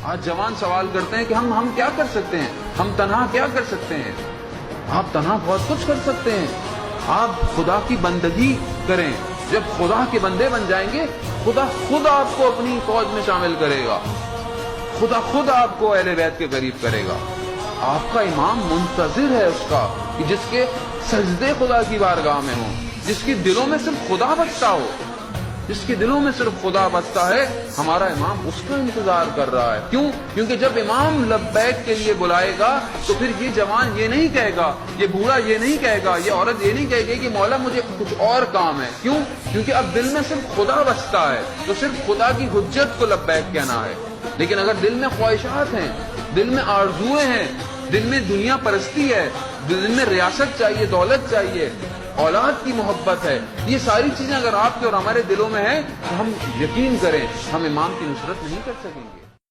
آج جوان سوال کرتے ہیں کہ ہم کیا کر سکتے ہیں، ہم تنہا کیا کر سکتے ہیں؟ آپ تنہا بہت کچھ کر سکتے ہیں. آپ خدا کی بندگی کریں. جب خدا کے بندے بن جائیں گے، خدا خود آپ کو اپنی فوج میں شامل کرے گا، خدا خود آپ کو اہل بیت کے قریب کرے گا. آپ کا امام منتظر ہے اس کا کہ جس کے سجدے خدا کی بارگاہ میں ہوں، جس کے دلوں میں صرف خدا بستا ہو، جس کے دلوں میں صرف خدا بستا ہے. ہمارا امام اس کا انتظار کر رہا ہے. کیوں؟ کیونکہ جب امام لبیک کے لیے بلائے گا تو پھر یہ جوان یہ نہیں کہے گا، یہ بوڑھا یہ نہیں کہے گا، یہ عورت یہ نہیں کہے گی کہ مولا مجھے کچھ اور کام ہے. کیوں؟ کیونکہ اب دل میں صرف خدا بستا ہے، تو صرف خدا کی حجت کو لبیک کہنا ہے. لیکن اگر دل میں خواہشات ہیں، دل میں آرزوئیں ہیں، دل میں دنیا پرستی ہے، دل میں ریاست چاہیے، دولت چاہیے، اولاد کی محبت ہے، یہ ساری چیزیں اگر آپ کے اور ہمارے دلوں میں ہیں تو ہم یقین کریں ہم امام کی نصرت نہیں کر سکیں گے.